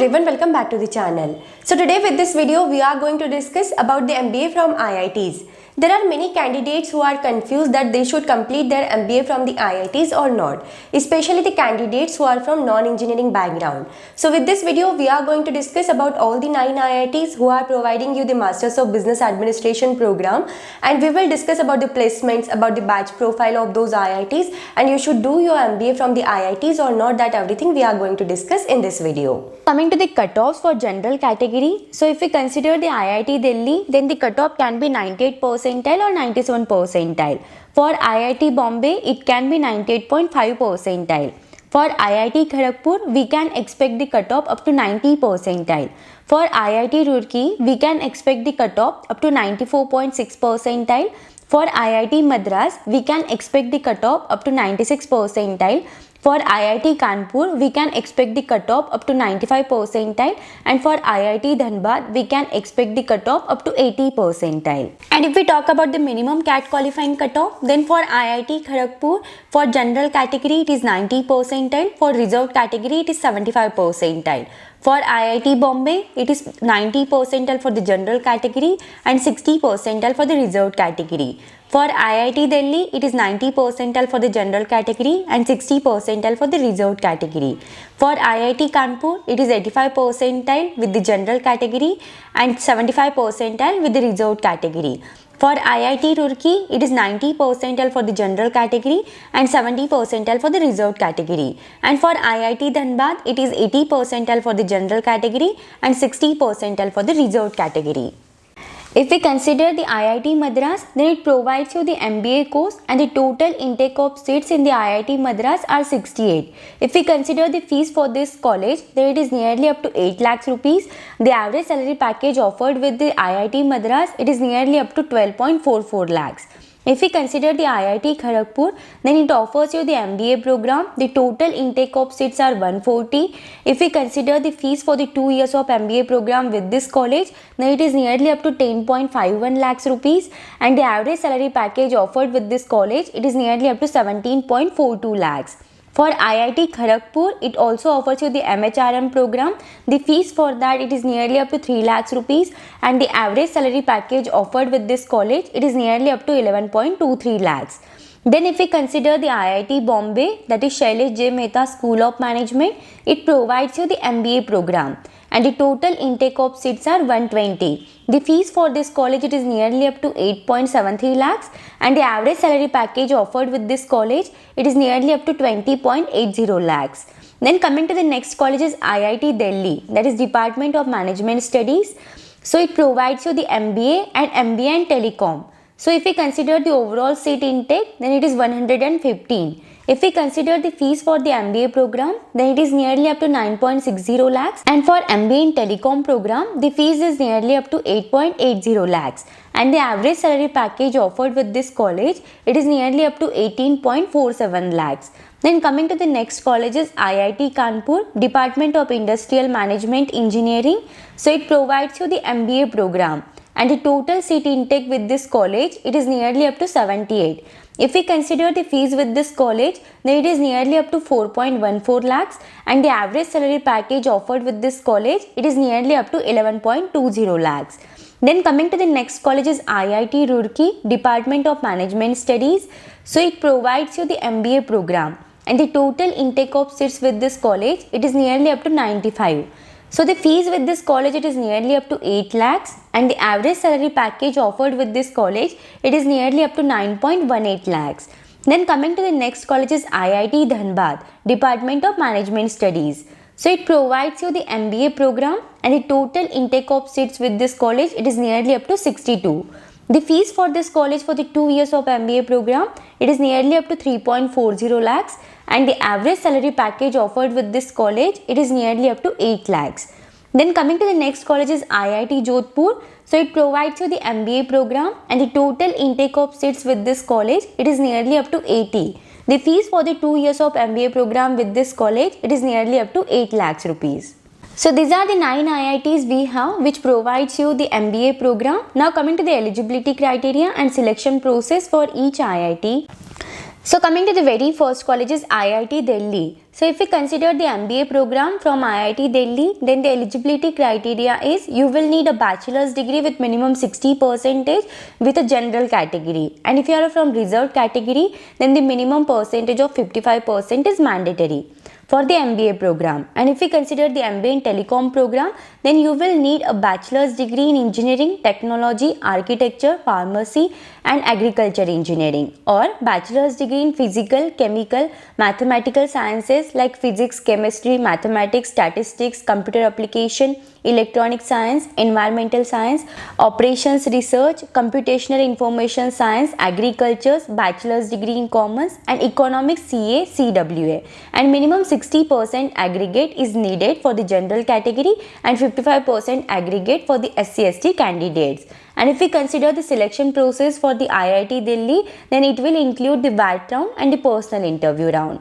everyone, welcome back to the channel. So today with this video we are going to discuss about the MBA from IITs. There are many candidates who are confused that they should complete their MBA from the IITs or not, especially the candidates who are from non-engineering background. So with this video we are going to discuss about all the 9 IITs who are providing you the Masters of Business Administration program, and we will discuss about the placements, about the batch profile of those IITs, and you should do your MBA from the IITs or not. That everything we are going to discuss in this video. Coming to the cutoffs for general category, so if we consider the IIT Delhi, then the cutoff can be 98 percentile or 97 percentile. For IIT Bombay, it can be 98.5 percentile. For IIT Kharagpur, we can expect the cutoff up to 90 percentile. For IIT Roorkee, we can expect the cutoff up to 94.6 percentile. For IIT Madras, we can expect the cutoff up to 96 percentile. For IIT Kanpur, we can expect the cutoff up to 95 percentile, and for IIT Dhanbad, we can expect the cutoff up to 80 percentile. And if we talk about the minimum CAT qualifying cutoff, then for IIT Kharagpur, for general category it is 90 percentile, for reserved category it is 75 percentile. For IIT Bombay, it is 90 percentile for the general category and 60 percentile for the reserved category. For IIT Delhi, it is 90 percentile for the general category and 60 percentile for the reserved category. For IIT Kanpur, it is 85 percentile with the general category and 75 percentile with the reserved category. For IIT Roorkee, it is 90 percentile for the general category and 70 percentile for the reserved category. And for IIT Dhanbad, it is 80 percentile for the general category and 60 percentile for the reserved category. If we consider the IIT Madras, then it provides you the MBA course, and the total intake of seats in the IIT Madras are 68. If we consider the fees for this college, then it is nearly up to 8 lakhs rupees. The average salary package offered with the IIT Madras, it is nearly up to 12.44 lakhs. If we consider the IIT Kharagpur, then it offers you the MBA program. The total intake of seats are 140. If we consider the fees for the 2 years of MBA program with this college, then it is nearly up to 10.51 lakhs rupees, and the average salary package offered with this college, it is nearly up to 17.42 lakhs. For IIT Kharagpur, it also offers you the MHRM program. The fees for that, it is nearly up to 3 lakhs rupees, and the average salary package offered with this college, it is nearly up to 11.23 lakhs. Then if we consider the IIT Bombay, that is Shailesh J. Mehta School of Management, it provides you the MBA program, and the total intake of seats are 120. The fees for this college, it is nearly up to 8.73 lakhs, and the average salary package offered with this college, it is nearly up to 20.80 lakhs. Then coming to the next college is IIT Delhi, that is Department of Management Studies. So it provides you the MBA and MBA in Telecom. So if we consider the overall seat intake, then it is 115. If we consider the fees for the MBA program, then it is nearly up to 9.60 lakhs, and for MBA in Telecom program, the fees is nearly up to 8.80 lakhs, and the average salary package offered with this college, it is nearly up to 18.47 lakhs. Then coming to the next college is IIT Kanpur, Department of Industrial Management Engineering. So it provides you the MBA program, and the total seat intake with this college, it is nearly up to 78. If we consider the fees with this college, then it is nearly up to 4.14 lakhs, and the average salary package offered with this college, it is nearly up to 11.20 lakhs. Then coming to the next college is IIT Roorkee, Department of Management Studies. So it provides you the MBA program, and the total intake of seats with this college, it is nearly up to 95. So the fees with this college, it is nearly up to 8 lakhs, and the average salary package offered with this college, it is nearly up to 9.18 lakhs. Then coming to the next college is IIT Dhanbad, Department of Management Studies. So it provides you the MBA program, and the total intake of seats with this college, it is nearly up to 62. The fees for this college for the 2 years of MBA program, it is nearly up to 3.40 lakhs, and the average salary package offered with this college, it is nearly up to 8 lakhs. Then coming to the next college is IIT Jodhpur. So it provides you the MBA program, and the total intake of seats with this college, it is nearly up to 80. The fees for the 2 years of MBA program with this college, it is nearly up to 8 lakhs rupees. So these are the 9 IITs we have which provides you the MBA program. Now coming to the eligibility criteria and selection process for each IIT. So coming to the very first college is IIT Delhi. So if we consider the MBA program from IIT Delhi, then the eligibility criteria is you will need a bachelor's degree with minimum 60% with a general category. And if you are from reserved category, then the minimum percentage of 55% is mandatory for the MBA program. And if we consider the MBA in Telecom program, then you will need a bachelor's degree in engineering, technology, architecture, pharmacy and agriculture engineering, or bachelor's degree in physical, chemical, mathematical sciences like physics, chemistry, mathematics, statistics, computer application, electronic science, environmental science, operations research, computational information science, agriculture, bachelor's degree in commerce and economics CA, CWA, and minimum 60% aggregate is needed for the general category and 55% aggregate for the SC/ST candidates. And if we consider the selection process for the IIT Delhi, then it will include the VAT round and the personal interview round.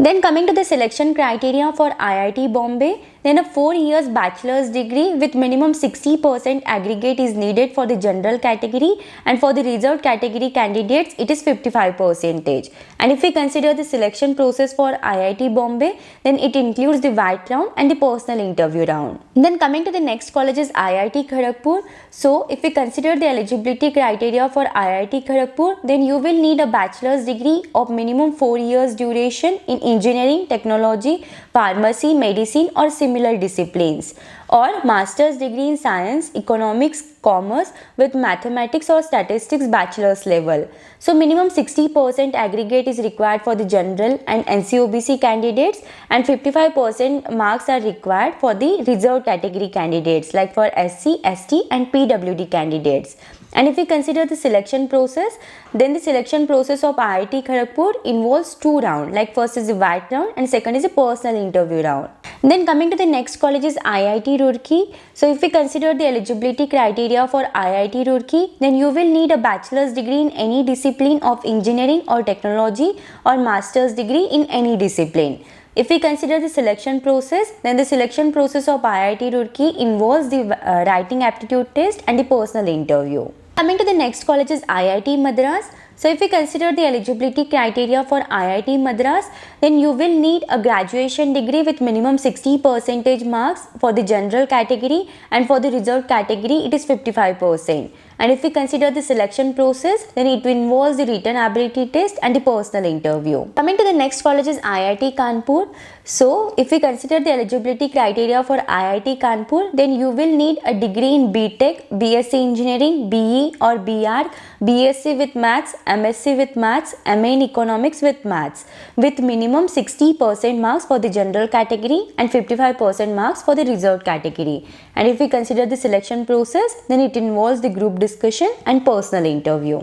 Then coming to the selection criteria for IIT Bombay, then a 4 years bachelor's degree with minimum 60% aggregate is needed for the general category, and for the reserved category candidates it is 55%. And if we consider the selection process for IIT Bombay, then it includes the VAT round and the personal interview round. Then coming to the next college is IIT Kharagpur. So if we consider the eligibility criteria for IIT Kharagpur, then you will need a bachelor's degree of minimum 4 years duration in engineering, technology, pharmacy, medicine or similar disciplines, or master's degree in science, economics, commerce with mathematics or statistics bachelor's level. So minimum 60% aggregate is required for the general and NCOBC candidates, and 55% marks are required for the reserved category candidates like for SC, ST and PWD candidates. And if we consider the selection process, then the selection process of IIT Kharagpur involves 2 rounds, like first is the VAT round and second is a personal interview round. Then coming to the next college is IIT Roorkee. So if we consider the eligibility criteria for IIT Roorkee, then you will need a bachelor's degree in any discipline of engineering or technology, or master's degree in any discipline. If we consider the selection process, then the selection process of IIT Roorkee involves the writing aptitude test and the personal interview. Coming to the next college is IIT Madras. So if we consider the eligibility criteria for IIT Madras, then you will need a graduation degree with minimum 60% marks for the general category, and for the reserved category it is 55%. And if we consider the selection process, then it involves the written ability test and the personal interview. Coming to the next college is IIT Kanpur. So if we consider the eligibility criteria for IIT Kanpur, then you will need a degree in BTech, BSc Engineering, BE or BArch, BSc with Maths, MSc with Maths, MA in Economics with Maths, with minimum 60% marks for the general category and 55% marks for the reserved category. And if we consider the selection process, then it involves the group discussion and personal interview.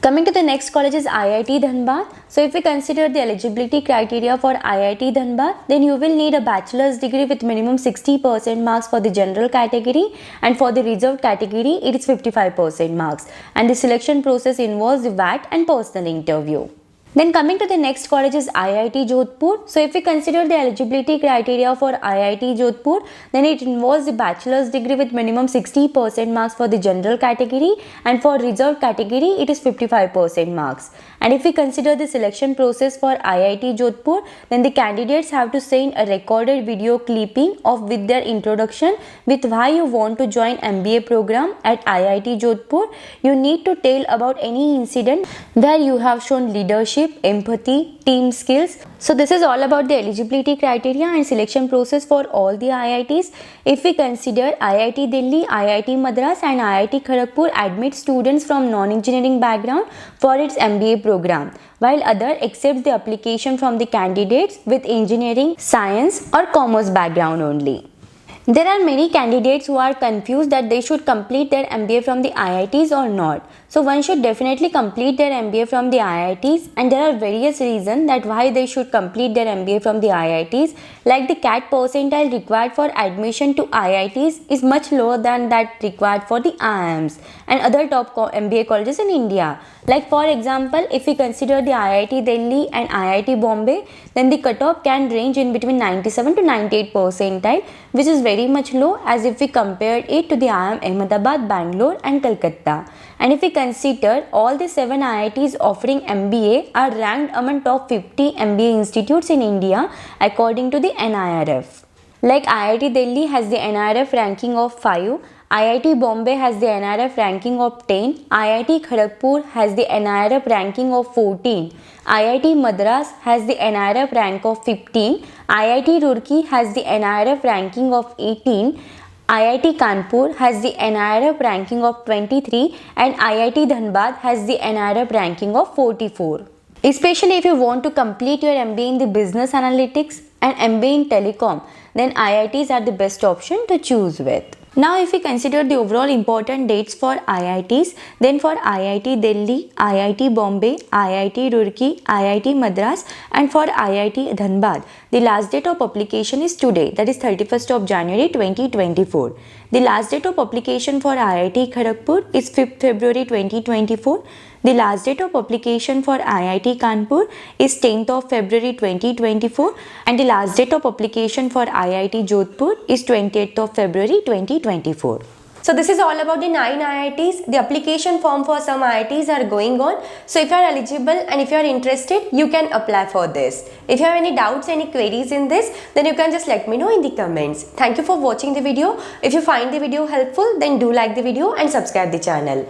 Coming to the next college is IIT Dhanbad. So if we consider the eligibility criteria for IIT Dhanbad, then you will need a bachelor's degree with minimum 60% marks for the general category, and for the reserved category it is 55% marks, and the selection process involves the VAT and personal interview. Then coming to the next college is IIT Jodhpur. So if we consider the eligibility criteria for IIT Jodhpur, then it involves the bachelor's degree with minimum 60% marks for the general category, and for reserved category it is 55% marks. And if we consider the selection process for IIT Jodhpur, then the candidates have to send a recorded video clipping of with their introduction with why you want to join MBA program at IIT Jodhpur. You need to tell about any incident where you have shown leadership, empathy, team skills. So this is all about the eligibility criteria and selection process for all the IITs. If we consider IIT Delhi, IIT Madras and IIT Kharagpur admit students from non-engineering background for its MBA program, while other accept the application from the candidates with engineering, science or commerce background only. There are many candidates who are confused that they should complete their MBA from the IITs or not. So one should definitely complete their MBA from the IITs, and there are various reasons that why they should complete their MBA from the IITs, like the CAT percentile required for admission to IITs is much lower than that required for the IIMs and other top MBA colleges in India. Like for example, if we consider the IIT Delhi and IIT Bombay, then the cutoff can range in between 97 to 98 percentile, which is very much low as if we compare it to the IIM Ahmedabad, Bangalore and Calcutta. And if we consider all the 7 IITs offering MBA are ranked among top 50 MBA institutes in India according to the NIRF. Like IIT Delhi has the NIRF ranking of 5, IIT Bombay has the NIRF ranking of 10, IIT Kharagpur has the NIRF ranking of 14, IIT Madras has the NIRF rank of 15, IIT Roorkee has the NIRF ranking of 18, IIT Kanpur has the NIRF ranking of 23 and IIT Dhanbad has the NIRF ranking of 44. Especially if you want to complete your MBA in the business analytics and MBA in telecom, then IITs are the best option to choose with. Now if we consider the overall important dates for IITs, then for IIT Delhi, IIT Bombay, IIT Roorkee, IIT Madras and for IIT Dhanbad, the last date of application is today, that is 31st of January 2024. The last date of application for IIT Kharagpur is 5th February 2024. The last date of application for IIT Kanpur is 10th of February 2024 and the last date of application for IIT Jodhpur is 28th of February 2024. So this is all about the 9 IITs. The application form for some IITs are going on. So if you are eligible and if you are interested, you can apply for this. If you have any doubts, any queries in this, then you can just let me know in the comments. Thank you for watching the video. If you find the video helpful, then do like the video and subscribe the channel.